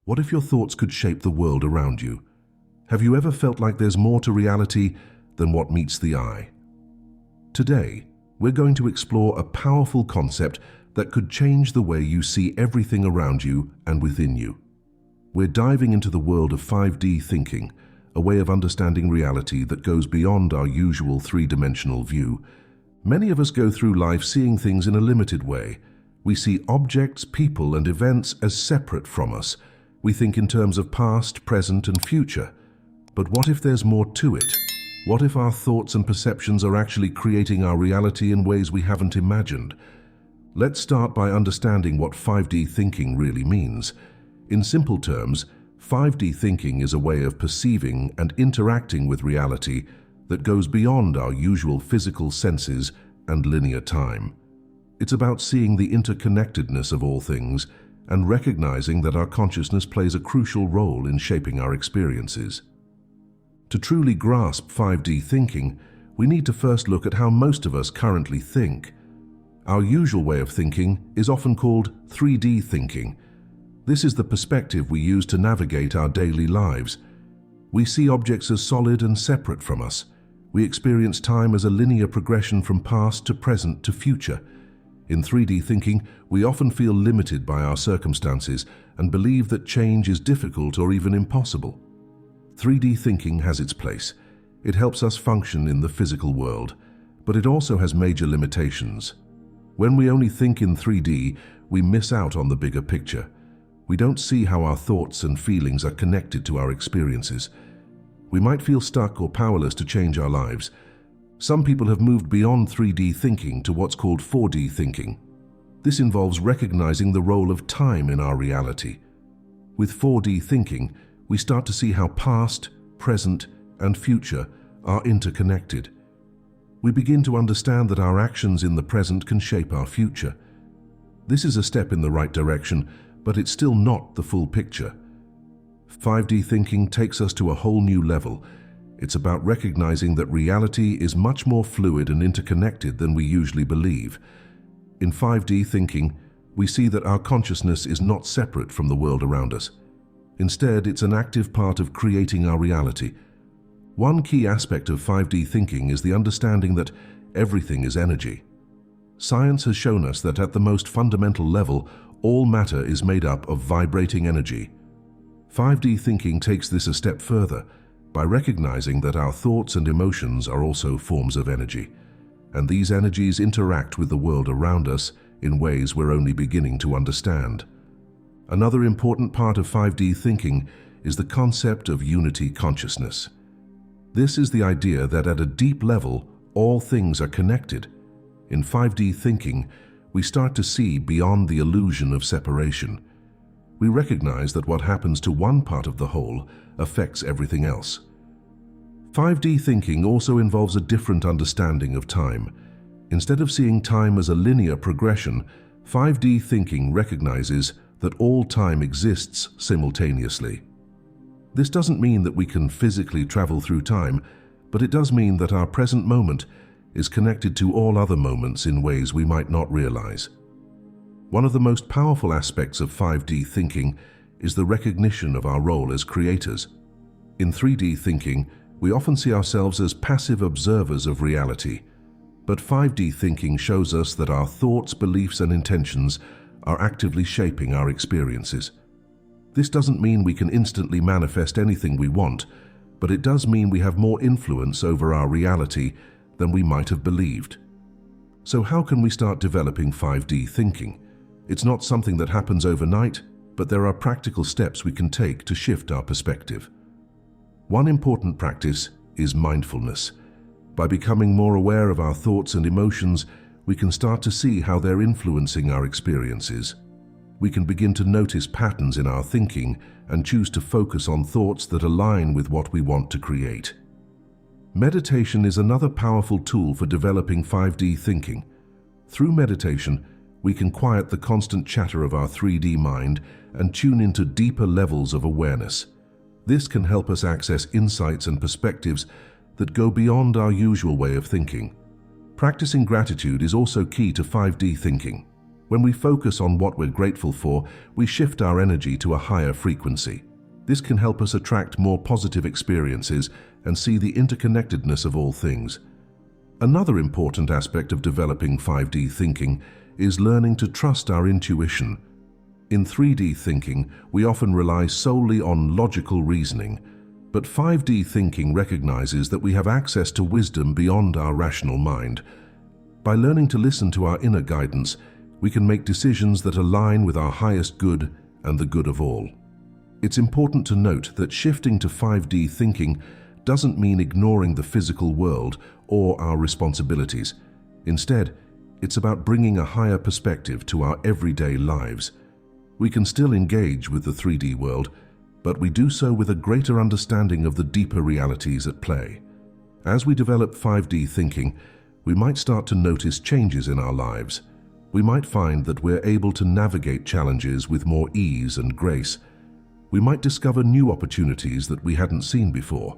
What if your thoughts could shape the world around you? Have you ever felt like there's more to reality than what meets the eye? Today, we're going to explore a powerful concept that could change the way you see everything around you and within you. We're diving into the world of 5D thinking, a way of understanding reality that goes beyond our usual three-dimensional view. Many of us go through life seeing things in a limited way. We see objects, people, and events as separate from us. We think in terms of past, present, and future. But what if there's more to it? What if our thoughts and perceptions are actually creating our reality in ways we haven't imagined? Let's start by understanding what 5D thinking really means. In simple terms, 5D thinking is a way of perceiving and interacting with reality that goes beyond our usual physical senses and linear time. It's about seeing the interconnectedness of all things and recognizing that our consciousness plays a crucial role in shaping our experiences. To truly grasp 5D thinking, we need to first look at how most of us currently think. Our usual way of thinking is often called 3D thinking. This is the perspective we use to navigate our daily lives. We see objects as solid and separate from us. We experience time as a linear progression from past to present to future. In 3D thinking, we often feel limited by our circumstances and believe that change is difficult or even impossible. 3D thinking has its place. It helps us function in the physical world, but it also has major limitations. When we only think in 3D, we miss out on the bigger picture. We don't see how our thoughts and feelings are connected to our experiences. We might feel stuck or powerless to change our lives. Some people have moved beyond 3D thinking to what's called 4D thinking. This involves recognizing the role of time in our reality. With 4D thinking, we start to see how past, present, and future are interconnected. We begin to understand that our actions in the present can shape our future. This is a step in the right direction, but it's still not the full picture. 5D thinking takes us to a whole new level. It's about recognizing that reality is much more fluid and interconnected than we usually believe. In 5D thinking, we see that our consciousness is not separate from the world around us. Instead, it's an active part of creating our reality. One key aspect of 5D thinking is the understanding that everything is energy. Science has shown us that at the most fundamental level, all matter is made up of vibrating energy. 5D thinking takes this a step further by recognizing that our thoughts and emotions are also forms of energy, and these energies interact with the world around us in ways we're only beginning to understand. Another important part of 5D thinking is the concept of unity consciousness. This is the idea that at a deep level, all things are connected. In 5D thinking, we start to see beyond the illusion of separation. We recognize that what happens to one part of the whole affects everything else. 5D thinking also involves a different understanding of time. Instead of seeing time as a linear progression, 5D thinking recognizes that all time exists simultaneously. This doesn't mean that we can physically travel through time, but it does mean that our present moment is connected to all other moments in ways we might not realize. One of the most powerful aspects of 5D thinking is the recognition of our role as creators. In 3D thinking, we often see ourselves as passive observers of reality, but 5D thinking shows us that our thoughts, beliefs, and intentions are actively shaping our experiences. This doesn't mean we can instantly manifest anything we want, but it does mean we have more influence over our reality than we might have believed. So how can we start developing 5D thinking? It's not something that happens overnight, but there are practical steps we can take to shift our perspective. One important practice is mindfulness. By becoming more aware of our thoughts and emotions, we can start to see how they're influencing our experiences. We can begin to notice patterns in our thinking and choose to focus on thoughts that align with what we want to create. Meditation is another powerful tool for developing 5D thinking. Through meditation, we can quiet the constant chatter of our 3D mind and tune into deeper levels of awareness. This can help us access insights and perspectives that go beyond our usual way of thinking. Practicing gratitude is also key to 5D thinking. When we focus on what we're grateful for, we shift our energy to a higher frequency. This can help us attract more positive experiences and see the interconnectedness of all things. Another important aspect of developing 5D thinking is learning to trust our intuition. In 3D thinking, we often rely solely on logical reasoning, but 5D thinking recognizes that we have access to wisdom beyond our rational mind. By learning to listen to our inner guidance, we can make decisions that align with our highest good and the good of all. It's important to note that shifting to 5D thinking doesn't mean ignoring the physical world or our responsibilities. Instead, it's about bringing a higher perspective to our everyday lives. We can still engage with the 3D world, but we do so with a greater understanding of the deeper realities at play. As we develop 5D thinking, we might start to notice changes in our lives. We might find that we're able to navigate challenges with more ease and grace. We might discover new opportunities that we hadn't seen before.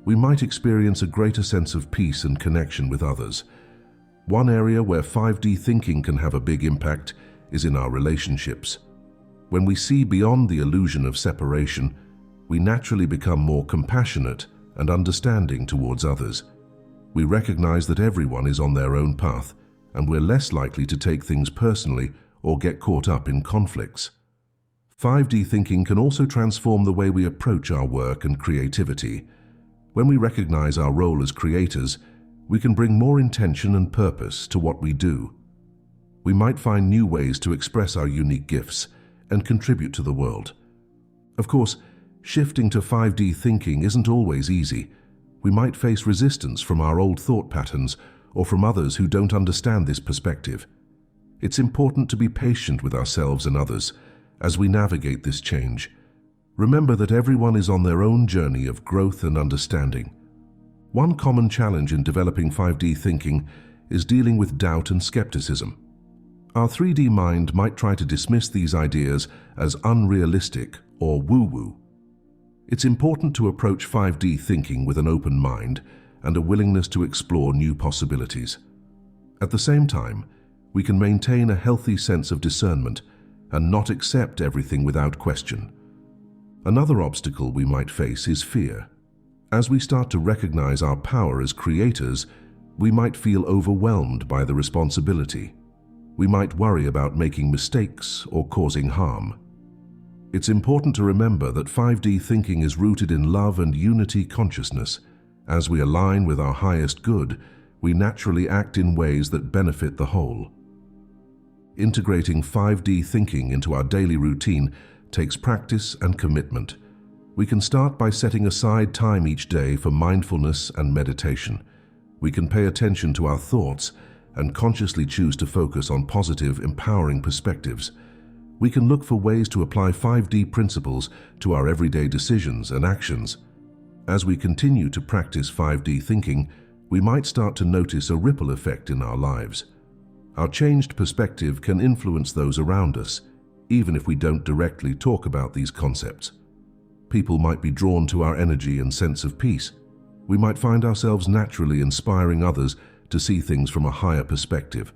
We might experience a greater sense of peace and connection with others. One area where 5D thinking can have a big impact is in our relationships. When we see beyond the illusion of separation, we naturally become more compassionate and understanding towards others. We recognize that everyone is on their own path, and we're less likely to take things personally or get caught up in conflicts. 5D thinking can also transform the way we approach our work and creativity. When we recognize our role as creators, we can bring more intention and purpose to what we do. We might find new ways to express our unique gifts and contribute to the world. Of course, shifting to 5D thinking isn't always easy. We might face resistance from our old thought patterns or from others who don't understand this perspective. It's important to be patient with ourselves and others as we navigate this change. Remember that everyone is on their own journey of growth and understanding. One common challenge in developing 5D thinking is dealing with doubt and skepticism. Our 3D mind might try to dismiss these ideas as unrealistic or woo-woo. It's important to approach 5D thinking with an open mind and a willingness to explore new possibilities. At the same time, we can maintain a healthy sense of discernment and not accept everything without question. Another obstacle we might face is fear. As we start to recognize our power as creators, we might feel overwhelmed by the responsibility. We might worry about making mistakes or causing harm. It's important to remember that 5D thinking is rooted in love and unity consciousness. As we align with our highest good, we naturally act in ways that benefit the whole. Integrating 5D thinking into our daily routine takes practice and commitment. We can start by setting aside time each day for mindfulness and meditation. We can pay attention to our thoughts and consciously choose to focus on positive, empowering perspectives. We can look for ways to apply 5D principles to our everyday decisions and actions. As we continue to practice 5D thinking, we might start to notice a ripple effect in our lives. Our changed perspective can influence those around us, even if we don't directly talk about these concepts. People might be drawn to our energy and sense of peace. We might find ourselves naturally inspiring others to see things from a higher perspective.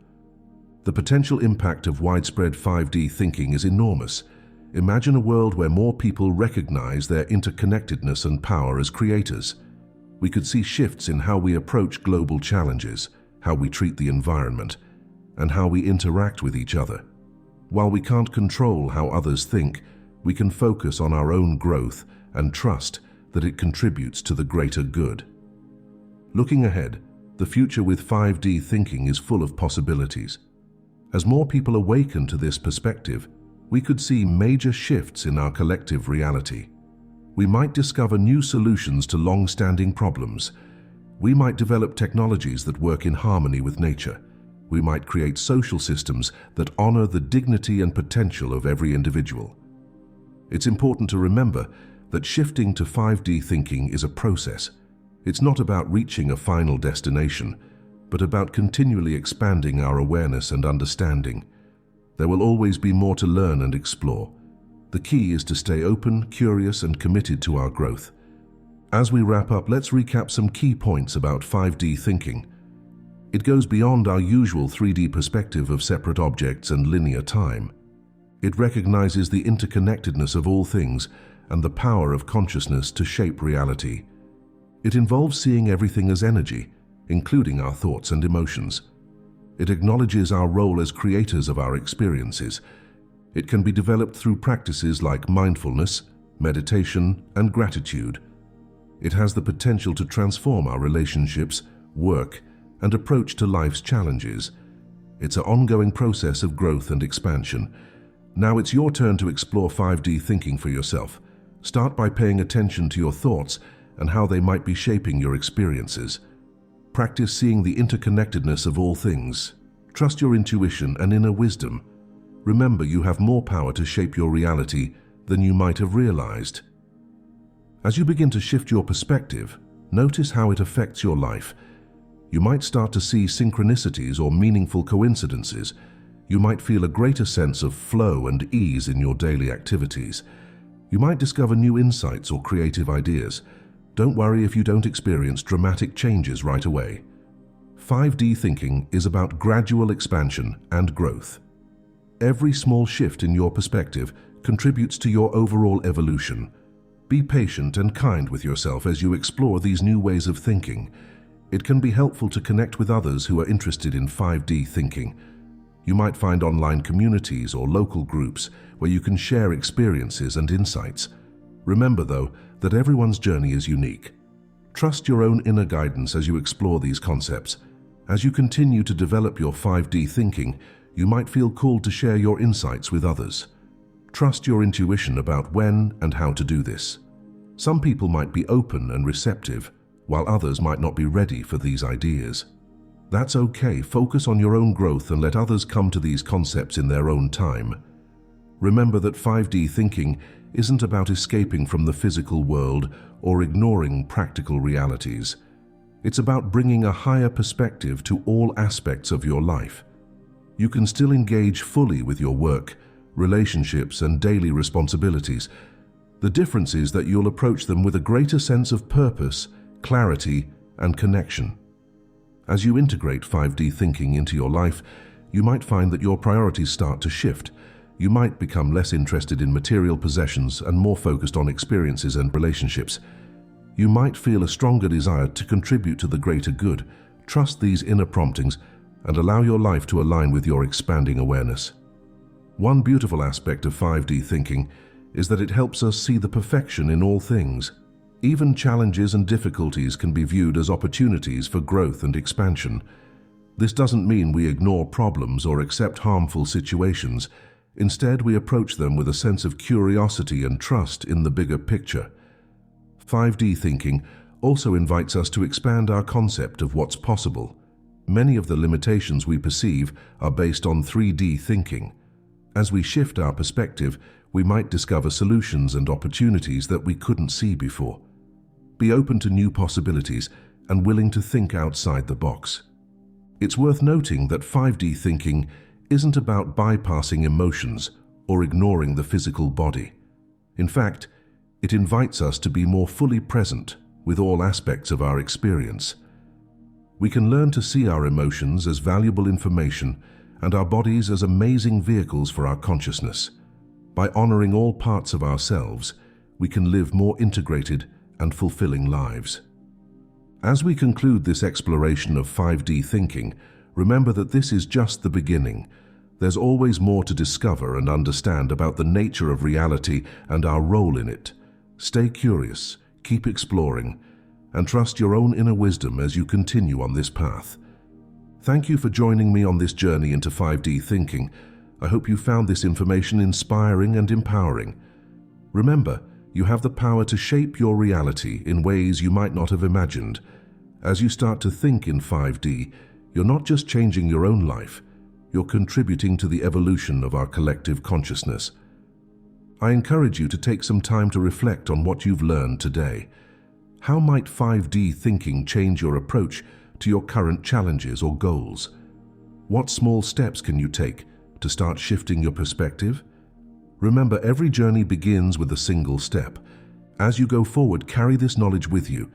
The potential impact of widespread 5D thinking is enormous. Imagine a world where more people recognize their interconnectedness and power as creators. We could see shifts in how we approach global challenges, how we treat the environment, and how we interact with each other. While we can't control how others think, we can focus on our own growth and trust that it contributes to the greater good. Looking ahead, the future with 5D thinking is full of possibilities. As more people awaken to this perspective, we could see major shifts in our collective reality. We might discover new solutions to long-standing problems. We might develop technologies that work in harmony with nature. We might create social systems that honor the dignity and potential of every individual. It's important to remember that shifting to 5D thinking is a process. It's not about reaching a final destination, but about continually expanding our awareness and understanding. There will always be more to learn and explore. The key is to stay open, curious, and committed to our growth. As we wrap up, let's recap some key points about 5D thinking. It goes beyond our usual 3D perspective of separate objects and linear time. It recognizes the interconnectedness of all things and the power of consciousness to shape reality. It involves seeing everything as energy, including our thoughts and emotions. It acknowledges our role as creators of our experiences. It can be developed through practices like mindfulness, meditation, and gratitude. It has the potential to transform our relationships, work, and approach to life's challenges. It's an ongoing process of growth and expansion. Now it's your turn to explore 5D thinking for yourself. Start by paying attention to your thoughts and how they might be shaping your experiences. Practice seeing the interconnectedness of all things. Trust your intuition and inner wisdom. Remember, you have more power to shape your reality than you might have realized. As you begin to shift your perspective, notice how it affects your life. You might start to see synchronicities or meaningful coincidences. You might feel a greater sense of flow and ease in your daily activities. You might discover new insights or creative ideas. Don't worry if you don't experience dramatic changes right away. 5D thinking is about gradual expansion and growth. Every small shift in your perspective contributes to your overall evolution. Be patient and kind with yourself as you explore these new ways of thinking. It can be helpful to connect with others who are interested in 5D thinking. You might find online communities or local groups where you can share experiences and insights. Remember, though, that everyone's journey is unique. Trust your own inner guidance as you explore these concepts. As you continue to develop your 5D thinking, you might feel called to share your insights with others. Trust your intuition about when and how to do this. Some people might be open and receptive, while others might not be ready for these ideas. That's okay. Focus on your own growth and let others come to these concepts in their own time. Remember that 5D thinking isn't about escaping from the physical world or ignoring practical realities. It's about bringing a higher perspective to all aspects of your life. You can still engage fully with your work, relationships, and daily responsibilities. The difference is that you'll approach them with a greater sense of purpose, clarity, and connection. As you integrate 5D thinking into your life, you might find that your priorities start to shift. You might become less interested in material possessions and more focused on experiences and relationships. You might feel a stronger desire to contribute to the greater good. Trust these inner promptings and allow your life to align with your expanding awareness. One beautiful aspect of 5D thinking is that it helps us see the perfection in all things. Even challenges and difficulties can be viewed as opportunities for growth and expansion. This doesn't mean we ignore problems or accept harmful situations. Instead, we approach them with a sense of curiosity and trust in the bigger picture. 5D thinking also invites us to expand our concept of what's possible. Many of the limitations we perceive are based on 3D thinking. As we shift our perspective, we might discover solutions and opportunities that we couldn't see before. Be open to new possibilities and willing to think outside the box. It's worth noting that 5D thinking isn't about bypassing emotions or ignoring the physical body. In fact, it invites us to be more fully present with all aspects of our experience. We can learn to see our emotions as valuable information and our bodies as amazing vehicles for our consciousness. By honoring all parts of ourselves, we can live more integrated and fulfilling lives. As we conclude this exploration of 5D thinking, remember that this is just the beginning. There's always more to discover and understand about the nature of reality and our role in it. Stay curious, keep exploring, and trust your own inner wisdom as you continue on this path. Thank you for joining me on this journey into 5D thinking. I hope you found this information inspiring and empowering. Remember, you have the power to shape your reality in ways you might not have imagined. As you start to think in 5D, you're not just changing your own life, you're contributing to the evolution of our collective consciousness. I encourage you to take some time to reflect on what you've learned today. How might 5D thinking change your approach to your current challenges or goals? What small steps can you take to start shifting your perspective? Remember, every journey begins with a single step. As you go forward, carry this knowledge with you.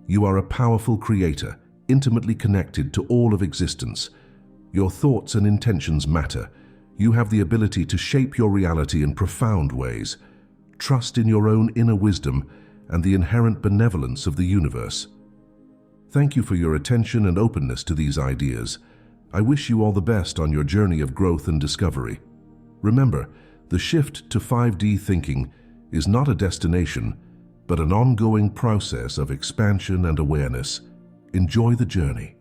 You are a powerful creator, intimately connected to all of existence. Your thoughts and intentions matter. You have the ability to shape your reality in profound ways. Trust in your own inner wisdom and the inherent benevolence of the universe. Thank you for your attention and openness to these ideas. I wish you all the best on your journey of growth and discovery. Remember, the shift to 5D thinking is not a destination, but an ongoing process of expansion and awareness. Enjoy the journey.